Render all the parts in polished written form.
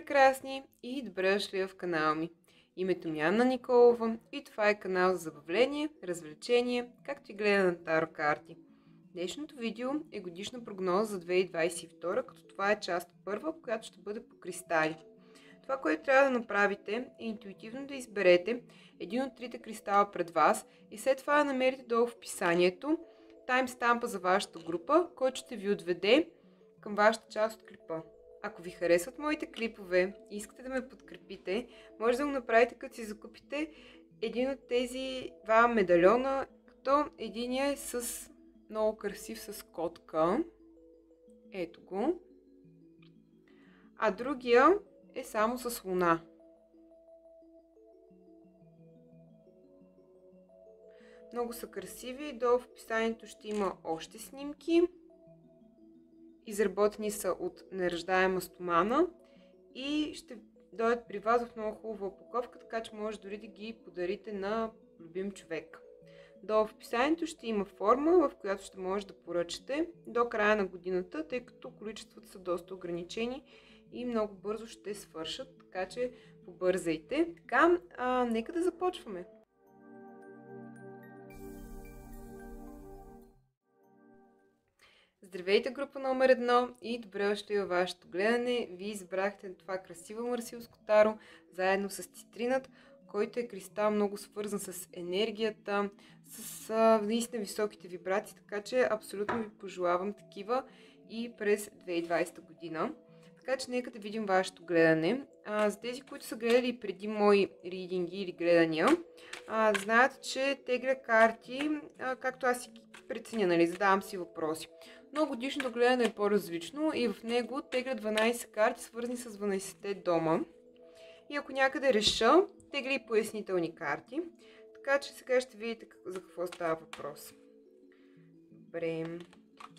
прекрасни и добре дошли в канала ми. Името ми е Анна Николова и това е канал за забавление, развлечение, както и гледане на таро карти. Днешното видео е годишна прогноза за 2022, като това е част първа, която ще бъде по кристали. Това, което трябва да направите, е интуитивно да изберете един от трите кристала пред вас и след това да намерите долу в описанието таймстампа за вашата група, който ще ви отведе към вашата част от клипа. Ако ви харесват моите клипове и искате да ме подкрепите, може да го направите като си закупите един от тези два медальона, като единия е с много красив с котка. Ето го. А другия е само с луна. Много са красиви. Долу в описанието ще има още снимки. Изработени са от неръждаема стомана и ще дойдат при вас в много хубава упаковка, така че може дори да ги подарите на любим човек. Долу в описанието ще има форма, в която ще може да поръчате до края на годината, тъй като количествата са доста ограничени и много бързо ще свършат, така че побързайте. Така, нека да започваме. Здравейте, група номер 1 и добре дошли във вашето гледане. Вие избрахте това красиво марсилско таро, заедно с цитринът, който е кристал много свързан с енергията, с наистина високите вибрации, така че абсолютно ви пожелавам такива и през 2020 година. Така че нека да видим вашето гледане. За тези, които са гледали преди мои ридинги или гледания, знаят, че тегля карти, както аз си преценя, нали, задавам си въпроси. Но годишното гледане е по-различно и в него тегля 12 карти, свързани с 12-те дома. И ако някъде реша, тегля и пояснителни карти. Така че сега ще видите за какво става въпрос. Добре.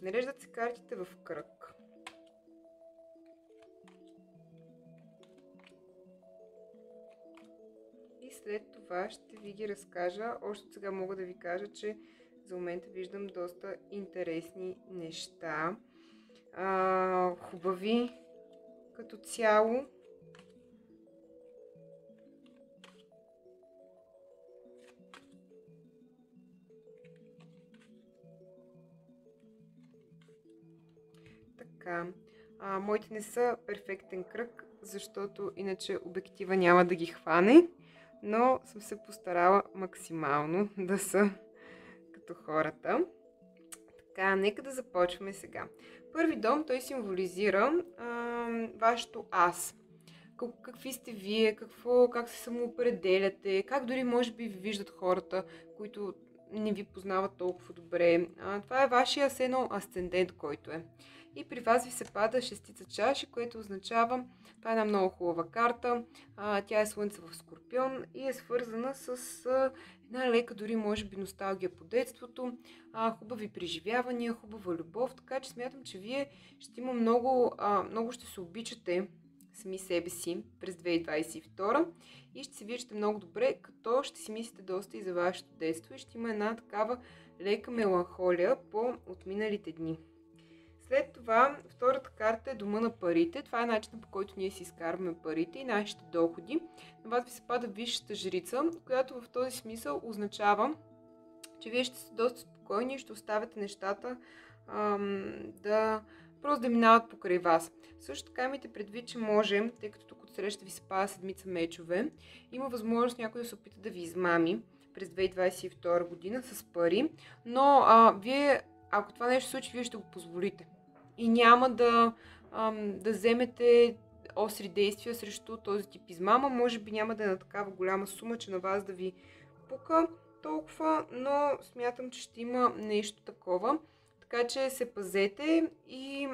Нареждат се картите в кръг. И след това ще ви ги разкажа. Още сега мога да ви кажа, че за момента виждам доста интересни неща. Хубави като цяло. Така. Моите не са перфектен кръг, защото иначе обектива няма да ги хване, но съм се постарала максимално да са като хората. Така, нека да започваме сега. Първи дом, той символизира вашето аз. Какви сте вие, как се самоопределяте, как дори може би ви виждат хората, които не ви познават толкова добре. Това е вашия асцендент, който е. И при вас ви се пада шестица чаши, което означава, това е една много хубава карта, тя е Слънце в Скорпион и е свързана с една лека, дори може би носталгия по детството, хубави преживявания, хубава любов, така че смятам, че вие ще има много ще се обичате сами себе си през 2022 и ще се виждате много добре, като ще си мислите доста и за вашето детство и ще има една такава лека меланхолия по отминалите дни. След това, втората карта е дома на парите. Това е начинът, по който ние си изкарваме парите и нашите доходи. На вас ви се пада висшата жрица, която в този смисъл означава, че вие ще сте доста спокойни и ще оставяте нещата просто да минават покрай вас. Също така имайте предвид, че може, тъй като тук отсреща ви се пада седмица мечове, има възможност някой да се опита да ви измами през 2022 година с пари, но вие, ако това нещо се случи, вие ще го позволите. И няма да вземете остри действия срещу този тип измама. Може би няма да е на такава голяма сума, че на вас да ви пука толкова, но смятам, че ще има нещо такова. Така че се пазете и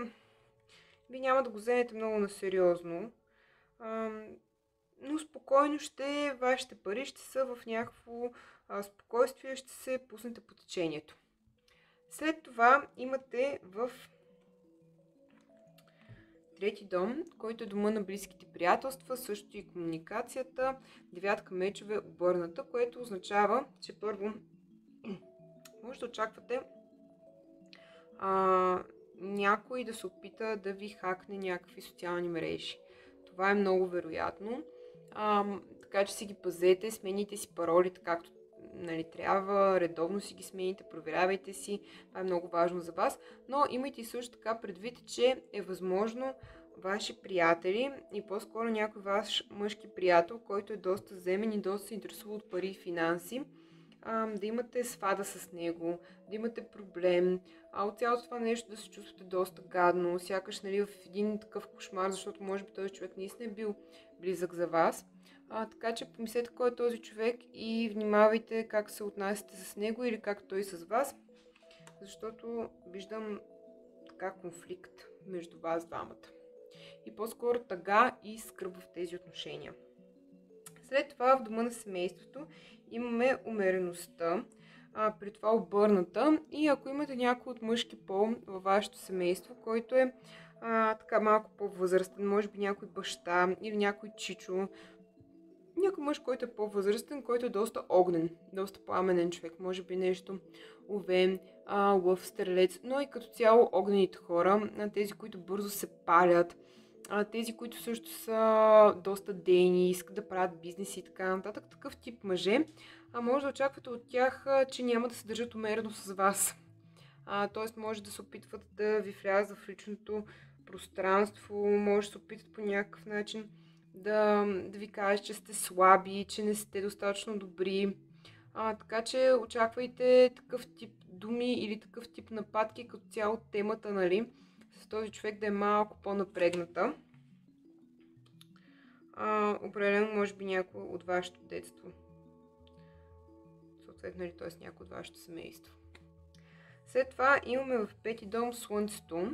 ви няма да го вземете много насериозно. Но спокойно вашите пари ще са в някакво спокойствие, ще се пуснете по течението. След това имате в трети дом, който е дома на близките приятелства, също и комуникацията, девятка мечове обърната, което означава, че първо може да очаквате някой да се опита да ви хакне някакви социални мрежи. Това е много вероятно. Така че си ги пазете, смените си паролите както трябва, редовно си ги смените, проверявайте си, това е много важно за вас, но имайте също така предвид, че е възможно ваши приятели и по-скоро някой ваш мъжки приятел, който е доста земен и доста се интересува от пари и финанси, да имате свада с него, да имате проблем, от цялото това нещо да се чувствате доста гадно, сякаш в един такъв кошмар, защото може би този човек наистина е бил близък за вас. Така че помислете кой е този човек и внимавайте как се отнасяте с него или как той с вас, защото виждам така конфликт между вас двамата. И по-скоро тъга и скръб в тези отношения. След това в дома на семейството имаме умереността, при това обърната, и ако имате някой от мъжки пол във вашето семейство, който е така малко по-възрастен, може би някой баща или някой чичо, някой мъж, който е по-възрастен, който е доста огнен, доста пламенен човек, може би нещо овен, лъв, стрелец, но и като цяло огнените хора, тези, които бързо се палят, тези, които също са доста дейни, искат да правят бизнес и така нататък, такъв тип мъже, може да очаквате от тях, че няма да се държат умерено с вас. Тоест може да се опитват да ви влязат в личното пространство, може да се опитат по някакъв начин да ви кажат, че сте слаби, че не сте достатъчно добри. Така че очаквайте такъв тип думи или такъв тип нападки, като цяло темата, с този човек да е малко по-напрегната. Определено може би някой от вашето детство. Съответно, т.е. някой от вашето семейство. След това имаме в пети дом Слънцето.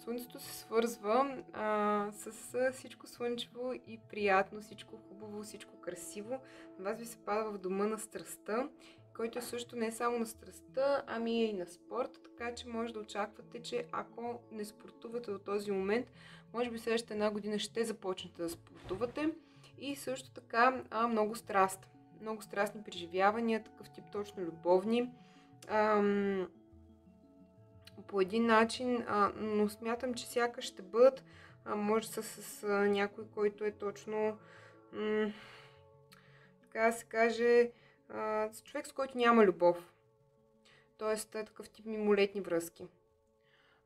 Слънцето се свързва с всичко слънчево и приятно, всичко хубаво, всичко красиво. На вас ви се пада в дома на страстта, който е също не само на страстта, ами и на спорт, така че може да очаквате, че ако не спортувате до този момент, може би следващата една година ще започнете да спортувате. И също така много страст, много страстни преживявания, такъв тип точно любовни, по един начин, но смятам, че сякаш ще бъдат, може с някой, който е точно, така да се каже, човек, с който няма любов. Тоест такъв тип мимолетни връзки.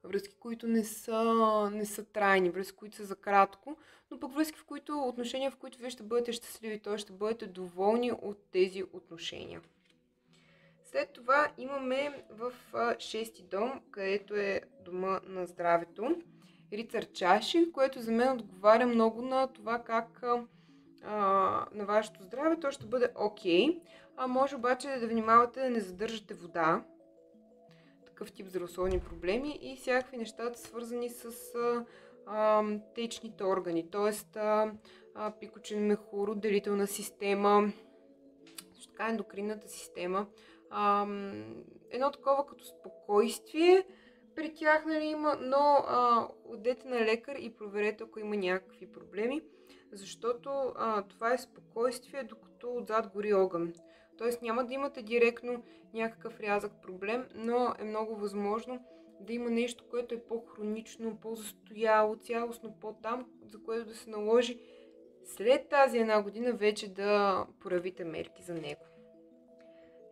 Връзки, които не са трайни, връзки, които са за кратко, но пък връзки, отношения, в които вие ще бъдете щастливи, т.е. ще бъдете доволни от тези отношения. След това имаме в шести дом, където е дома на здравето, рицар чаши, което за мен отговаря много на това как на вашето здраве то ще бъде окей. Може обаче да внимавате да не задържате вода, такъв тип здравословни проблеми и всякакви нещата свързани с течните органи, т.е. пикочен мехур, делителна система, също така ендокринната система. Едно такова като спокойствие при тях има, но отидете на лекар и проверете, ако има някакви проблеми, защото това е спокойствие, докато отзад гори огън. Тоест няма да имате директно някакъв рязък проблем, но е много възможно да има нещо, което е по-хронично, по-застояло, цялостно по-там, за което да се наложи след тази една година вече да проявите мерки за него.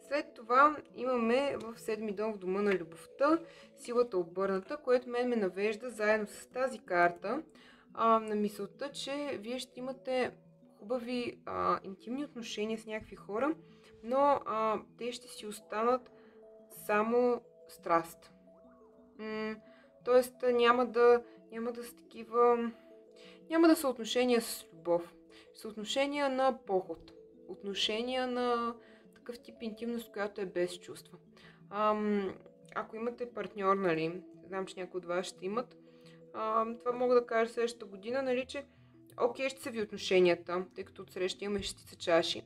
След това имаме в седми дом в дома на любовта, силата обърната, което ме навежда заедно с тази карта на мисълта, че вие ще имате хубави интимни отношения с някакви хора, но те ще си останат само страст. Тоест няма да са такива, няма да са отношения с любов, са отношения на поход, отношения на такъв тип интимност, която е без чувства. Ако имате партньор, знам, че някои от вас ще имат, това мога да кажа следващата година, че окей, ще са ви отношенията, тъй като отсреща имаме шестица чаши,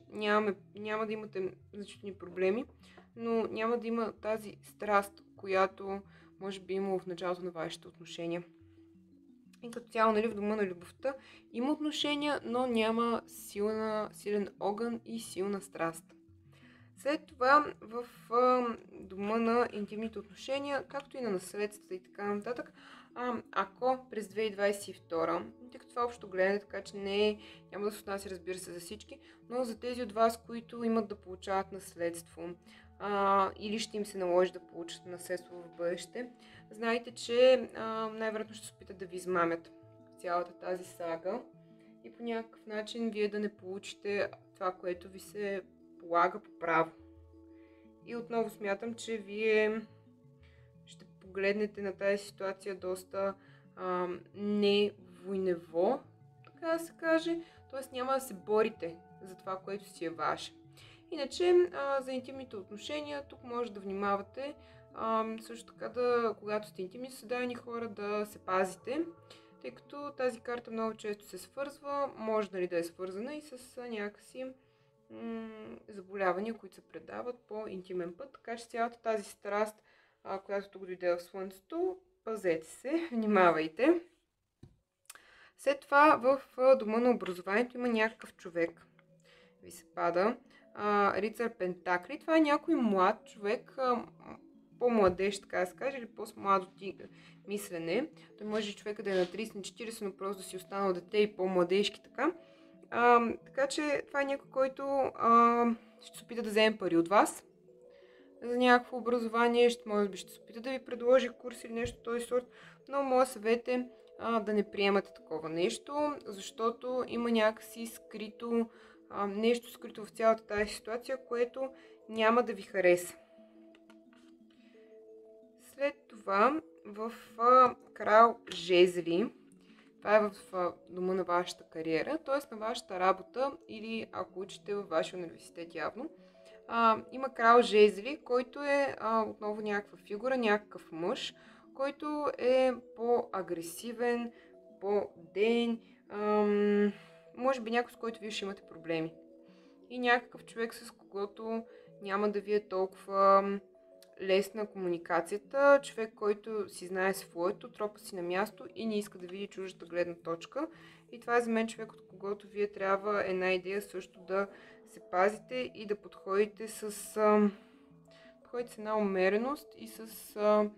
няма да имате значителни проблеми, но няма да има тази страст, която може би имало в началото на вашите отношения. И като цяло, в дома на любовта има отношения, но няма силен огън и силна страст. След това в дома на интимните отношения, както и на наследствата и така нататък, Ако през 2022, тъй като това общо гледане, така че няма да се отнася, разбира се, за всички, но за тези от вас, които имат да получават наследство или ще им се наложи да получат наследство в бъдеще, знайте, че най-вероятно ще се опитат да ви измамят в цялата тази сага и по някакъв начин вие да не получите това, което ви се полага по право. И отново смятам, че вие ще погледнете на тази ситуация доста не войнево, така да се каже, т.е. няма да се борите за това, което си е ваше. Иначе за интимните отношения тук може да внимавате, също така когато сте интимни с дадени хора, да се пазите, тъй като тази карта много често се свързва, може да е свързана и с някакси заболявания, които се предават по интимен път, така че цялата тази страст, която тук дойде в Слънцето, пазете се, внимавайте. След това в дома на образованието има някакъв човек. Ви се пада рицар Пентакли. Това е някой млад човек, по-младеж, така да се каже, или по-младо мислене. Той може човека да е на 30, на 40, но просто да си останал дете и по-младежки така. Така че това е някой, който ще се опита да вземе пари от вас за някакво образование, може би ще се опита да ви предложи курс или нещо от този сорт, но моят съвет е да не приемате такова нещо, защото има някакси скрито, нещо скрито в цялата тази ситуация, което няма да ви хареса. След това в Крал Жезли, това е в дома на вашата кариера, т.е. на вашата работа или ако учите във вашия университет явно. Има Крал Жезли, който е отново някаква фигура, някакъв мъж, който е по-агресивен, по-ден, може би някой, с който вие ще имате проблеми. И някакъв човек, с когото няма да ви е толкова лесна комуникацията, човек, който си знае своето, тропа си на място и не иска да види чуждата гледна точка. И това е за мен човек, от когото вие трябва една идея също да се пазите и да подходите с една умереност и с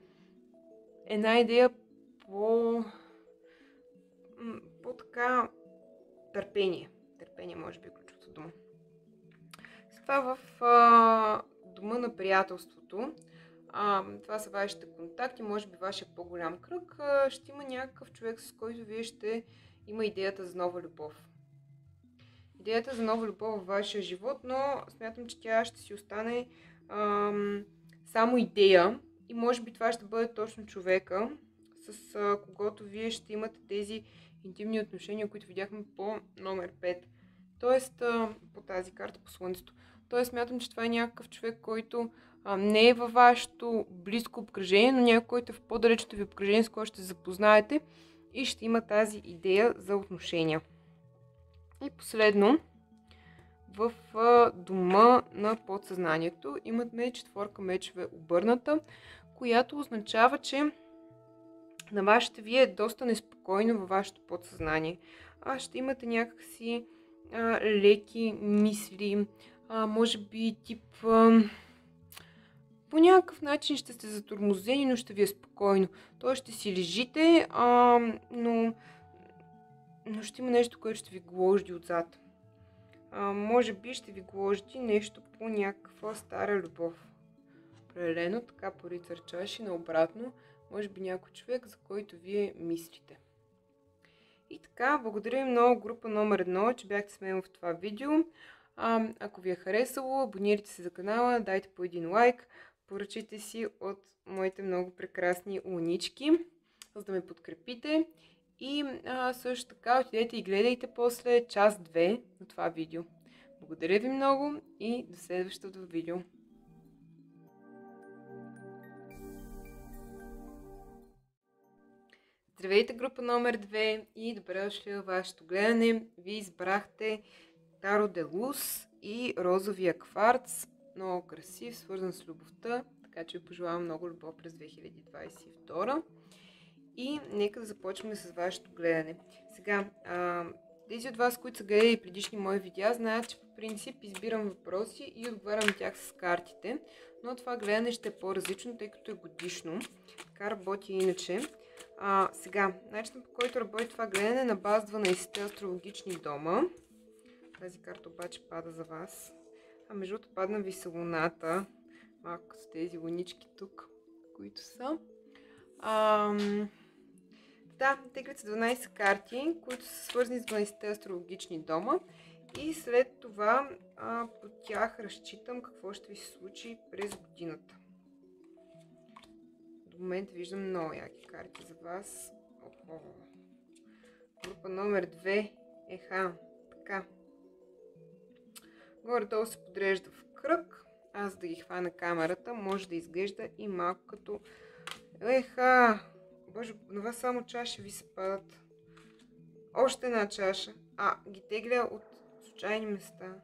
една идея по така търпение. Търпение може би е ключовата дума. След това в дома на приятелството, това са вашите контакти, може би вашия по-голям кръг, ще има някакъв човек, с който вие ще има идеята за нова любов. Идеята за нова любов във вашия живот, но смятам, че тя ще си остане само идея и може би това ще бъде точно човека, с когото вие ще имате тези интимни отношения, които видяхме по номер 5. Тоест по тази карта по Слънцето. Тоест смятам, че това е някакъв човек, който не е във вашето близко обкръжение, но някой, който е в по-далечното ви обкръжение, с който ще се запознаете и ще има тази идея за отношения. И последно, в дома на подсъзнанието имаме четворка мечове обърната, която означава, че на вашата вие е доста неспокойно във вашето подсъзнание. Ще имате някакси леки мисли, може би тип по някакъв начин ще сте затормозени, но ще ви е спокойно. Тоест ще си лежите, но ще има нещо, което ще ви гложди отзад. Може би ще ви гложди нещо по някаква стара любов. Определено, така по рицар чаши, наобратно, може би някой човек, за който вие мислите. И така, благодаря ви много група номер 1, че бяхте с мен в това видео. Ако ви е харесало, абонирайте се за канала, дайте по един лайк, поръчайте си от моите много прекрасни лунички, за да ме подкрепите. И също така отидете и гледайте после част 2 на това видео. Благодаря ви много и до следващото видео. Здравейте, група номер 2 и добре дошли във вашето гледане. Вие избрахте Таро де Луз и розовия кварц. Много красив, свързан с любовта, така че ви пожелавам много любов през 2022. И нека да започваме с вашето гледане. Сега, тези от вас, които са гледали предишни мои видеа, знаят, че по принцип избирам въпроси и отговарям на тях с картите, но това гледане ще е по-различно, тъй като е годишно. Така работи иначе. Сега, начинът по който работи това гледане е на база 12 астрологични дома. Тази карта обаче пада за вас. Между другото падна ви са луната. Малко с тези лунички тук, които са. Да, теглят са 12 карти, които са свързани с 12 астрологични дома. И след това по тях разчитам какво ще ви се случи през годината. До момента виждам много яки карти за вас. Група номер 2. Така. Горе-долу се подрежда в кръг. Аз за да ги хвана камерата, може да изглежда и малко като... Боже, на вас само чаши ви се падат. Още една чаша. Ги тегля от случайни места.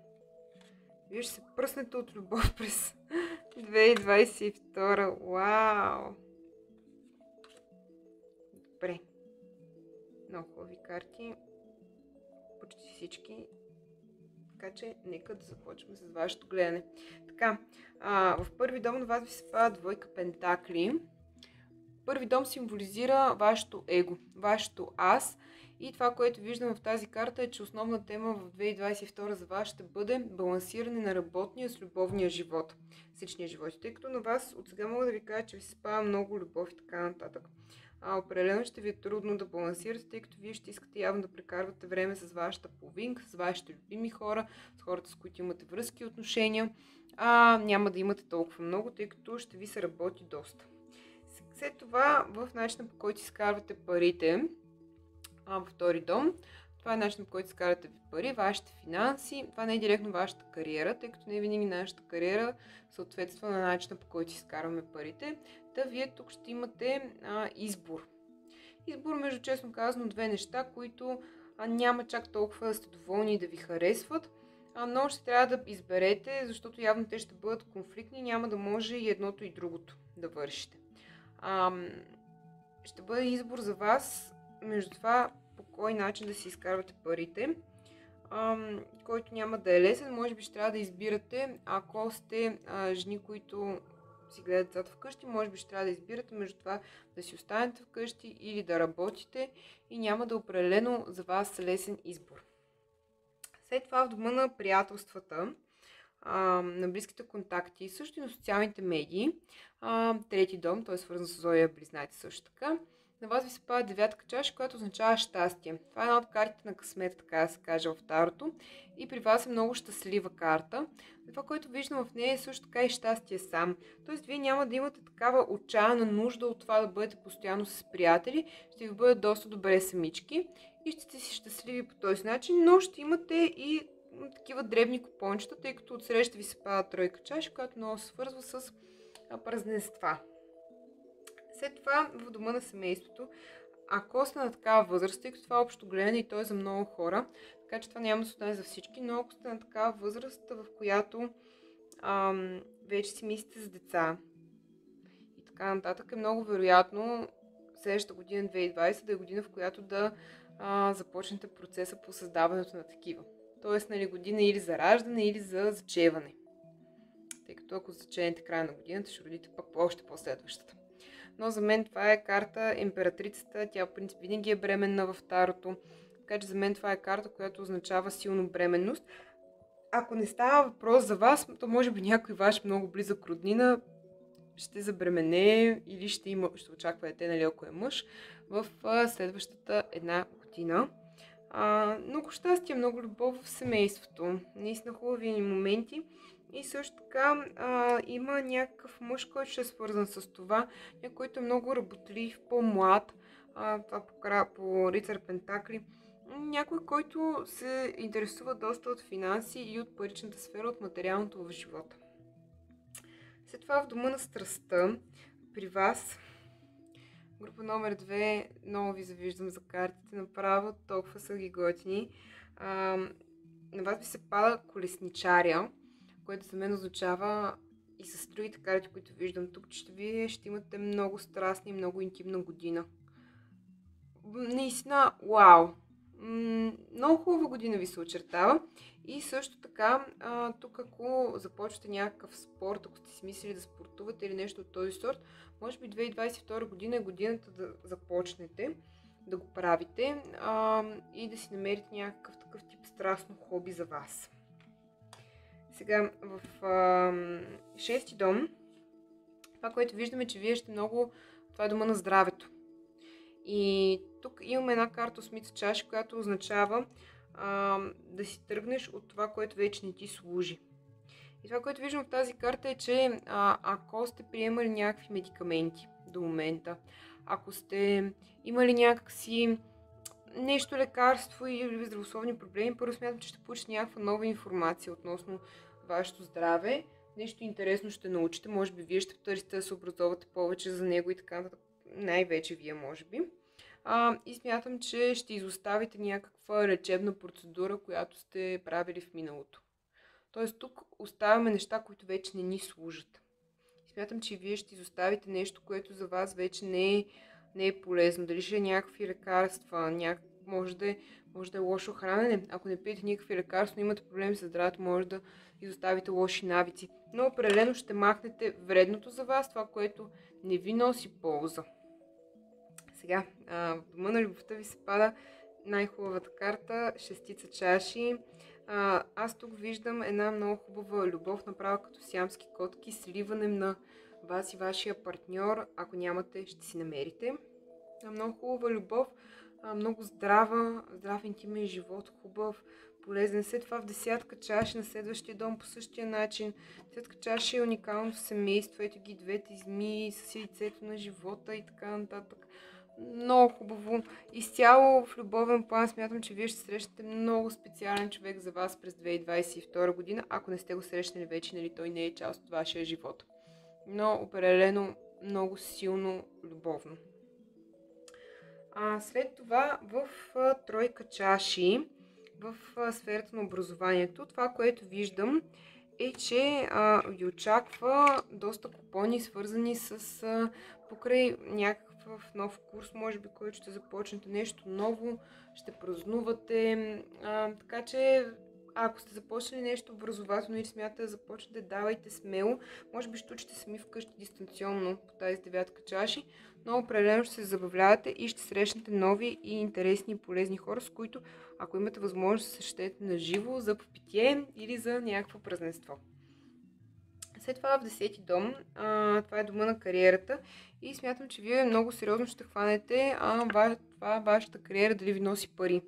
Вие ще се пръснете от любов през 2022. Вау! Добре. Много хубави карти. Почти всички. Така че, нека да започнем с вашето гледане. Така, в първи дом на вас ви се пада двойка пентакли. Първи дом символизира вашето его, вашето аз. И това, което виждам в тази карта е, че основна тема в 2022 за вас ще бъде балансиране на работния с любовния живот, с личния живот. Тъй като на вас от сега мога да ви кажа, че ви се пада много любов и така нататък. Определено ще ви е трудно да балансирате, тъй като вие ще искате явно да прекарвате време с вашата половинка, с вашите любими хора, с хората, с които имате връзки и отношения. Няма да имате толкова много, тъй като ще ви се работи доста. След това в начина, по който изкарвате парите, във втори дом, това е начинът, по който изкарвате пари, вашите финанси. Това не е директно вашата кариера, тъй като не винаги нашата кариера съответства на начина, по който изкарваме парите. Вие тук ще имате избор. Избор между, честно казано, две неща, които няма чак толкова да сте доволни и да ви харесват, но ще трябва да изберете, защото явно те ще бъдат конфликтни, няма да може и едното и другото да вършите. Ще бъде избор за вас между това по кой начин да си изкарвате парите, който няма да е лесен. Може би ще трябва да избирате, ако сте жени, които си гледат децата вкъщи, може би ще трябва да избирате между това да си останете вкъщи или да работите и няма да е определено за вас лесен избор. След това в дома на приятелствата, на близките контакти, също и на социалните медии, трети дом, той е свързан с Зодия Близнаци също така, на вас ви се пада девятка чаша, която означава щастие. Това е една от картите на късмета, така да се каже, в Тарото. И при вас е много щастлива карта. Това, което виждам в нея е също така и щастие сам. Тоест, вие няма да имате такава отчаяна нужда от това да бъдете постоянно с приятели. Ще ви бъдат доста добре самички и ще сте си щастливи по този начин, но ще имате и такива дребни купончета, тъй като отсреща ви се пада тройка чаша, която много се свързва с празненства. След това в дома на семейството, ако сте на такава възраст, тъй като това е общо гледане и то е за много хора, така че това няма да се отнася за всички, но ако сте на такава възраст, в която вече си мислите за деца и така нататък, е много вероятно следващата година, 2020, да е година, в която да започнете процеса по създаването на такива. Тоест, година или за раждане, или за зачеване. Тъй като ако заченете края на годината, ще родите пък още по-следващата. Но за мен това е карта императрицата, тя в принцип винаги е бременна в Тарото, така че за мен това е карта, която означава силно бременност. Ако не става въпрос за вас, то може би някой ваш много близък роднина ще забремене или ще очаква дете, ако е мъж, в следващата една година. Много щастие, много любов в семейството, наистина хубави моменти. И също така има някакъв мъж, който ще е свързан с това, някой, който е много работлив, по-млад, това по Рицар Пентакли, някой, който се интересува доста от финанси и от паричната сфера, от материалното в живота. След това в дома на страстта, при вас, група номер 2, много ви завиждам за картите, направо толкова са ги готини. На вас ви се пада колесничаря, което за мен означава и с другите карти, които виждам тук, че вие ще имате много страстна и много интимна година. Наистина, вау! много хубава година ви се очертава. И също така, тук ако започвате някакъв спорт, ако сте си мислили да спортувате или нещо от този сорт, може би 2022 година е годината да започнете да го правите и да си намерите някакъв такъв тип страстно хоби за вас. Сега в шести дом, това, което виждаме, че вие ще много, това е дома на здравето. И тук имаме една карта Осмица чаши, която означава да си тръгнеш от това, което вече не ти служи. И това, което виждам в тази карта е, че ако сте приемали някакви медикаменти до момента, ако сте имали някакси нещо лекарство или здравословни проблеми, първо смятам, че ще получите някаква нова информация относно вашето здраве. Нещо интересно ще научите, може би вие ще търсите да се образовате повече за него и така нататък. Най-вече вие, може би. И смятам, че ще изоставите някаква лечебна процедура, която сте правили в миналото. Тоест тук оставяме неща, които вече не ни служат. Смятам, че вие ще изоставите нещо, което за вас вече не е полезно. Дали ще е някакви лекарства, може да е лошо хранене. Ако не пиете никакви лекарства, но имате проблеми с здравето, може да изоставите лоши навици. Но определено ще махнете вредното за вас, това, което не ви носи полза. Сега, в дома на любовта ви се пада най-хубавата карта, шестица чаши. Аз тук виждам една много хубава любов, направа като сиамски котки, сливане на вас и вашия партньор. Ако нямате, ще си намерите. Много хубава любов, много здрав интимен живот, хубав, полезен. След това в десятка чаши на следващия дом по същия начин. Десятка чаши е уникално семейство, ето ги двете змии с яйцето на живота и така нататък. Много хубаво. Изцяло в любовен план смятам, че вие ще срещнете много специален човек за вас през 2022 година, ако не сте го срещнали вече, нали, той не е част от вашия живот. Но определено много силно любовно. След това в тройка чаши, в сферата на образованието, това, което виждам е, че ви очаква доста купони, свързани с покрай някакъв нов курс, може би, който ще започнете нещо ново, ще празнувате, така че ако сте започнали нещо образователно или смятате да започнете, давайте смело. Може би ще учите сами вкъщи дистанционно по тази девятка чаши, но определено ще се забавлявате и ще срещнете нови и интересни и полезни хора, с които, ако имате възможност, се срещнете на живо за питие или за някакво празненство. След това в 10-ти дом, това е дома на кариерата и смятам, че вие много сериозно ще хванете вашата кариера дали ви носи пари.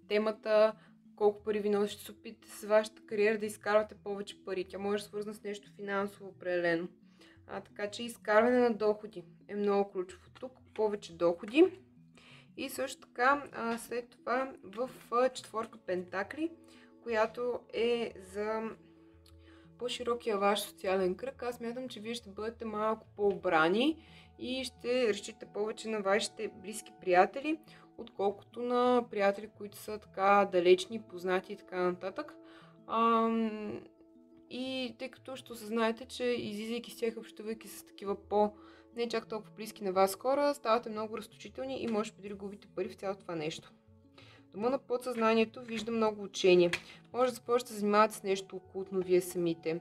Темата колко пари ви носи, ще се опитате с вашата кариера да изкарвате повече пари. Тя може да свързана с нещо финансово определено. Така че изкарване на доходи е много ключово тук. Повече доходи. И също така след това в четворка пентакли, която е за по-широкия ваш социален кръг. Аз смятам, че вие ще бъдете малко по-обрани и ще разчитате повече на вашите близки приятели, отколкото на приятели, които са така далечни, познати и така нататък. И тъй като ще осъзнаете, че излизайки с тях, общувайки с такива не чак толкова близки на вас хора, ставате много разточителни и може би да губите пари в цялото това нещо. Дома на подсъзнанието вижда много учение. Може да започнете да занимавате с нещо окултно вие самите.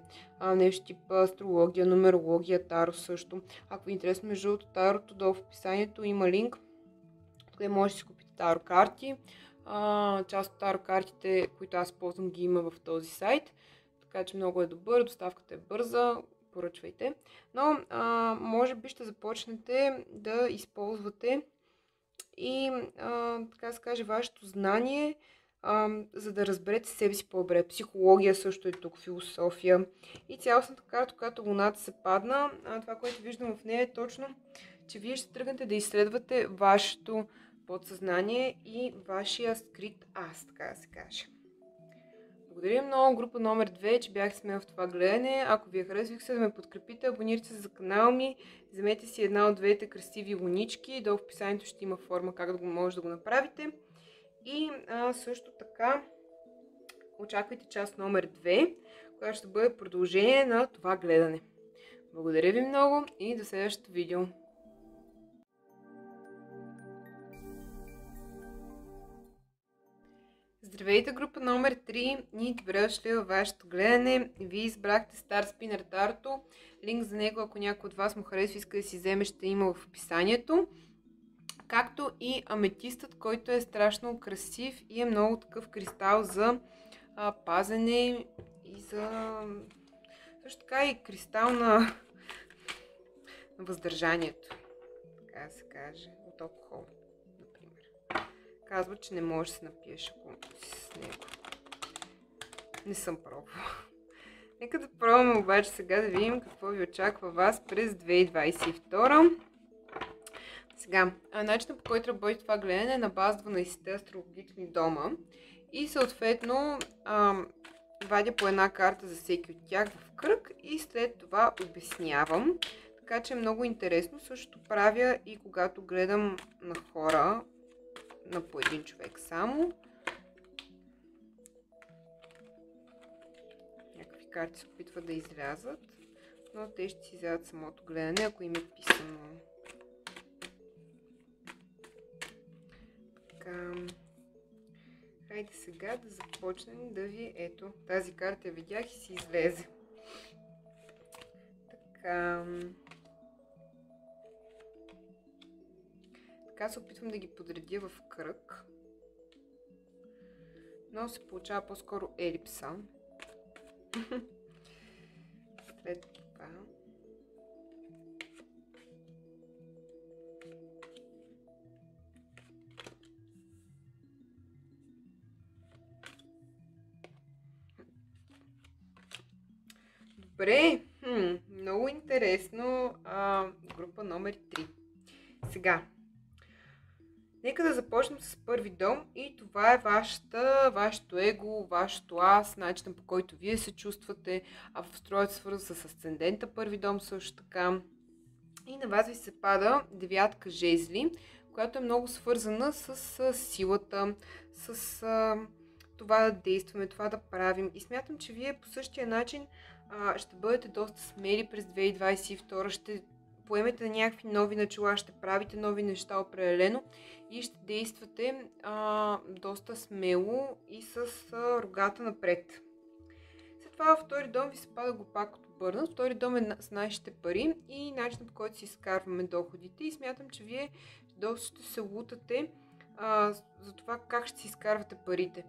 Нещо типа астрология, нумерология, таро също. Ако ви е интересно, между другото, тарото, долу в описанието има линк, къде може да си купите таро карти. Част от таро картите, които аз ползвам, ги има в този сайт. Така че много е добър, доставката е бърза, поръчвайте. Но може би ще започнете да използвате и така се каже, вашето знание, за да разберете себе си по-добре. Психология също е тук, философия. И цялостната карта, когато луната се падна, това, което виждам в нея е точно, че вие ще тръгнете да изследвате вашето подсъзнание и вашия скрит аз, така да се каже. Благодаря много, група номер 2, че бяхте с мен в това гледане. Ако ви е харесва, да ме подкрепите, абонирайте се за канала ми, вземете си една от двете красиви лунички, долу в описанието ще има форма как да може да го направите. И също така очаквайте част номер 2, която ще бъде продължение на това гледане. Благодаря ви много и до следващото видео. Здравейте, група номер 3. Ние добре дошли във вашето гледане. Вие избрахте Star Spinner Tarot. Линк за него, ако някой от вас му харесва и иска да си вземе, ще има в описанието. Както и аметистът, който е страшно красив и е много такъв кристал за пазене и за... също така и кристал на въздържанието, така да се каже, от алкохол, например. Казва, че не можеш да се напиеш, ако си с него. Не съм пробвала. Нека да пробваме обаче сега да видим какво ви очаква вас през 2022. Сега, начинът по който работи това гледане е на база 12 астрологични дома и съответно вадя по една карта за всеки от тях в кръг и след това обяснявам. Така че е много интересно. Същото правя и когато гледам на хора, на по един човек само. Някакви карти се опитват да излязат, но те ще си вземат самото гледане, ако им е писано. Така. Хайде сега да започнем да ви... Ето, тази карта я видях и си излезе. Така... Така се опитвам да ги подредя в кръг. Но се получава по-скоро елипса. След това... Добре, много интересно. Група номер 3. Сега, нека да започнем с първи дом и това е вашето его, вашето аз, начинът по който вие се чувствате, а в строят свързан с асцендента първи дом също така. И на вас ви се пада девятка жезли, която е много свързана с силата, с това да действаме, това да правим. И смятам, че вие по същия начин ще бъдете доста смели през 2022, ще поемете на някакви нови начала, ще правите нови неща определено и ще действате доста смело и с рогата напред. След това във втори дом ви се пада глупак от Бърнат. Втори дом е с нашите пари и начинът, по който си изкарваме доходите и смятам, че вие доста ще се лутате за това как ще си изкарвате парите.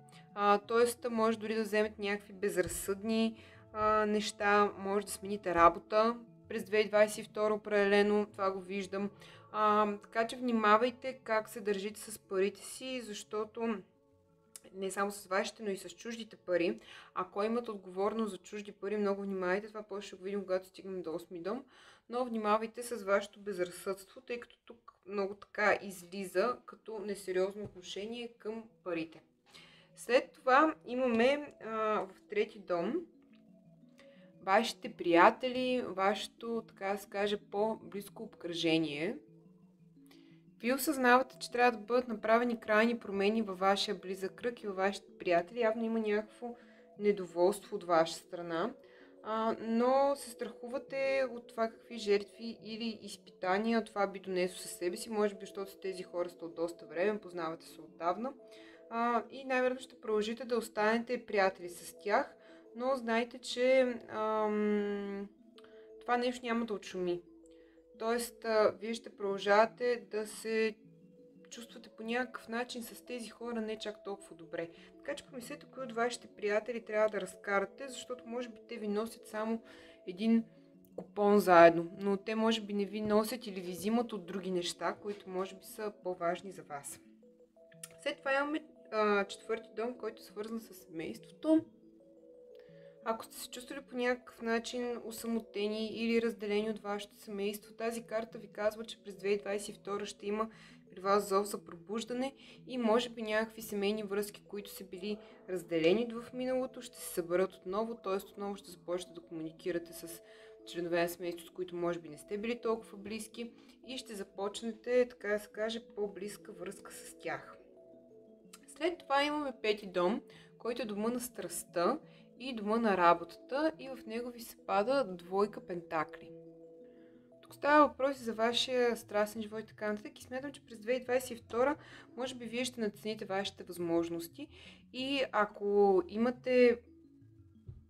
Тоест, може дори да вземете някакви безразсъдни неща, може да смените работа през 2022 определено, това го виждам. Така че внимавайте как се държите с парите си, защото не само с вашите, но и с чуждите пари. Ако имате отговорност за чужди пари, много внимавайте. Това после ще го видим, когато стигнем до 8-ми дом. Но внимавайте с вашето безразсъдство, тъй като тук много така излиза като несериозно отношение към парите. След това имаме в трети дом вашите приятели, вашето, така да се каже, по-близко обкръжение. Вие осъзнавате, че трябва да бъдат направени крайни промени във вашия близък кръг и във вашите приятели. Явно има някакво недоволство от ваша страна, но се страхувате от това какви жертви или изпитания това би донесло със себе си. Може би, защото тези хора сте от доста време, познавате се отдавна. И най-вероятно ще продължите да останете приятели с тях, но знайте, че това нещо няма да отшуми. Тоест, вие ще продължавате да се чувствате по някакъв начин с тези хора не чак толкова добре. Така че помислете кои от вашите приятели трябва да разкарате, защото може би те ви носят само един купон заедно, но те може би не ви носят или ви взимат от други неща, които може би са по-важни за вас. След това имаме четвърти дом, който е свързан с семейството. Ако сте се чувствали по някакъв начин осамотени или разделени от вашето семейство, тази карта ви казва, че през 2022 ще има при вас зов за пробуждане и може би някакви семейни връзки, които са били разделени в миналото, ще се съберат отново, т.е. отново ще започнете да комуникирате с членове на семейството, с които може би не сте били толкова близки и ще започнете, така да се каже, по-близка връзка с тях. След това имаме пети дом, който е дома на страстта и дома на работата и в него ви се пада двойка пентакли. Тук става въпрос за вашия страстен живот и така нататък и смятам, че през 2022 може би вие ще надцените вашите възможности и ако имате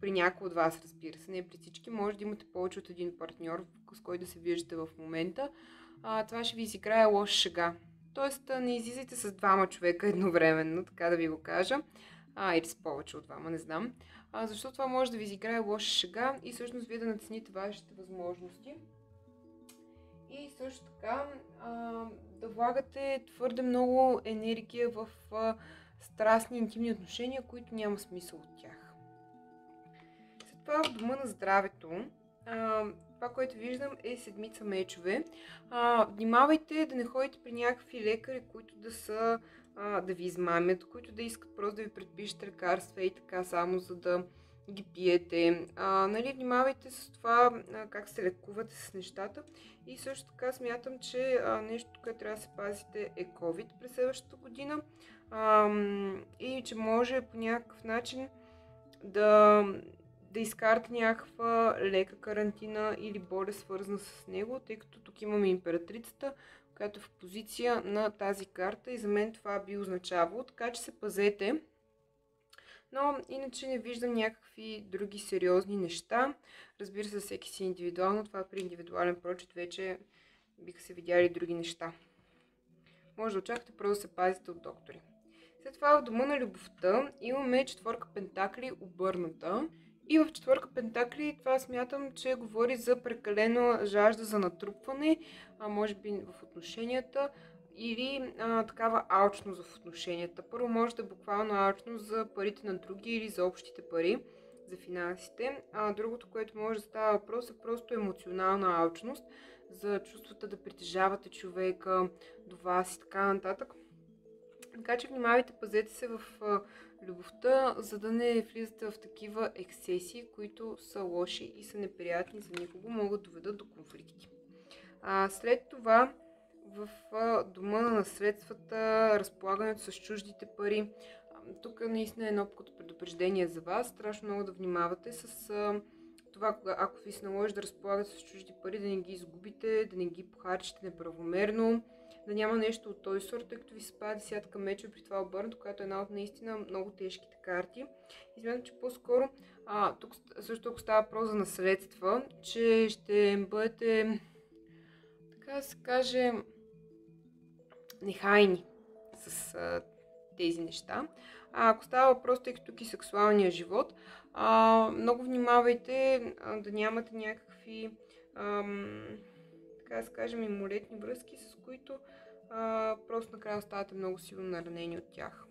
при някой от вас, разбира се, не при всички, може да имате повече от един партньор, с който да се виждате в момента, това ще ви изиграе лоша шега. Тоест не излизайте с двама човека едновременно, така да ви го кажа, или с повече от двама, не знам, защото това може да ви изиграе лоша шега и всъщност вие да надцените вашите възможности. И също така да влагате твърде много енергия в страстни интимни отношения, които няма смисъл от тях. След това в дома на здравето, това, което виждам е седмица мечове. Внимавайте да не ходите при някакви лекари, които да ви измамят, които да искат просто да ви предпишат лекарства и така само за да ги пиете. Внимавайте с това как се лекувате с нещата. И също така смятам, че нещо, което трябва да се пазите е COVID през следващата година. И че може по някакъв начин да изкарате някаква лека карантина или болест свързана с него, тъй като тук имаме императрицата, която е в позиция на тази карта и за мен това би означавало, така че се пазете. Но иначе не виждам някакви други сериозни неща. Разбира се, всеки си индивидуално. Това при индивидуален прочит вече биха се видяли други неща. Може да очаквате просто да се пазите от доктори. След това в дома на любовта имаме четворка пентакли обърната. И в четворка пентакли това смятам, че говори за прекалена жажда за натрупване, може би в отношенията, или такава алчност в отношенията. Първо може да е буквално алчност за парите на други или за общите пари, за финансите. Другото, което може да става въпрос е просто емоционална алчност, за чувствата да притежавате човека до вас и така нататък. Така че внимавайте, пазете се в любовта, за да не влизате в такива ексеси, които са лоши и са неприятни за никого, могат да доведат до конфликти. След това в дома на наследствата, разполагането с чуждите пари. Тук наистина е едно като предупреждение за вас. Страшно много да внимавате с това, ако ви се наложи да разполагате с чужди пари, да не ги изгубите, да не ги похарчите неправомерно, да няма нещо от този сорт, тъй като ви се пада десятка мечове при това обърнато, която е една от наистина много тежките карти. И смятам, че по-скоро тук също ако става въпрос за наследства, че ще бъдете, така да се каже, нехайни с тези неща. Ако става въпрос, тъй като тук и сексуалния живот, много внимавайте да нямате някакви, така да се кажем, мимолетни връзки, с които просто накрая оставате много силно наранени от тях.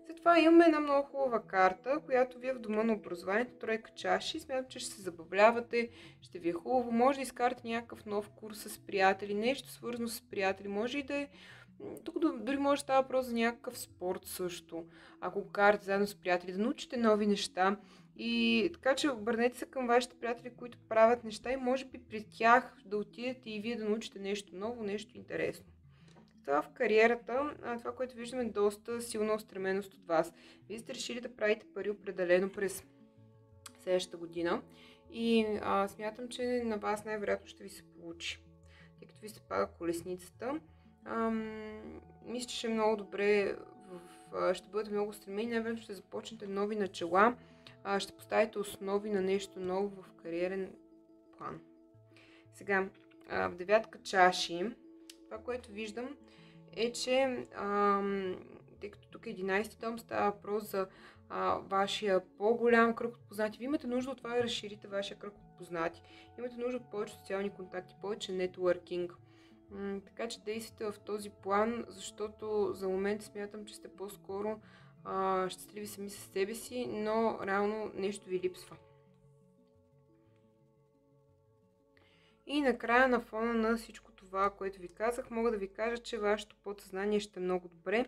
След това имаме една много хубава карта, която ви е в дома на образованието, тройка чаши. Смятам, че ще се забавлявате, ще ви е хубаво. Може да изкарате някакъв нов курс с приятели, нещо свързано с приятели. Може и да е... Тук дори може да става въпрос за някакъв спорт също. Ако го карате заедно с приятели, да научите нови неща. И така че обърнете се към вашите приятели, които правят неща и може би при тях да отидете и вие да научите нещо ново, нещо интересно. Това в кариерата, това, което виждаме, е доста силна устременост от вас. Вие сте решили да правите пари определено през следващата година и смятам, че на вас най-вероятно ще ви се получи. Тъй като ви се пада колесницата, мисля, че ще е много добре, ще бъдете много стремени, най-вероятно ще започнете нови начала, ще поставите основи на нещо ново в кариерен план. Сега, в девятка чаши, това, което виждам е, че тъй като тук е 11-ти дом, става въпрос за вашия по-голям кръг от познати. Вие имате нужда от това да разширите вашия кръг от познати. Имате нужда от повече социални контакти, повече нетворкинг. Така че действате в този план, защото за момент смятам, че сте по-скоро щастливи сами със себе си, но реално нещо ви липсва. И накрая, на фона на всичко това, което ви казах, мога да ви кажа, че вашето подсъзнание ще е много добре.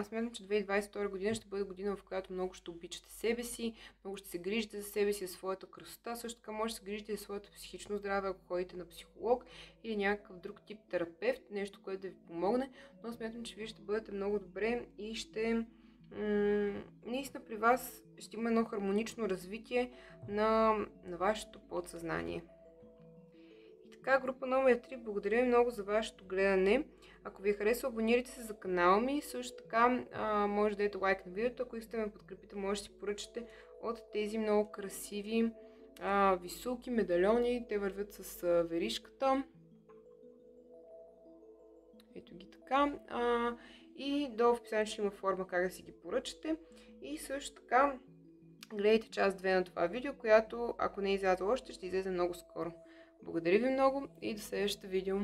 Смятам, че 2022 година ще бъде година, в която много ще обичате себе си, много ще се грижите за себе си, за своята красота. Също така може да се грижите за своето психично здраве, ако ходите на психолог или някакъв друг тип терапевт, нещо, което да ви помогне. Но смятам, че вие ще бъдете много добре и ще... наистина при вас ще има едно хармонично развитие на вашето подсъзнание. така, група номер 3, благодаря ви много за вашето гледане. Ако ви е харесало, абонирайте се за канала ми. Също така, може да дадете лайк на видеото. Ако искате да ме подкрепите, може да си поръчате от тези много красиви висулки, медальони. Те вървят с веришката. Ето ги така. И долу в описанието ще има форма как да си ги поръчате. И също така, гледайте част 2 на това видео, която, ако не е излязла още, ще излезе много скоро. Благодаря ви много и до следващото видео.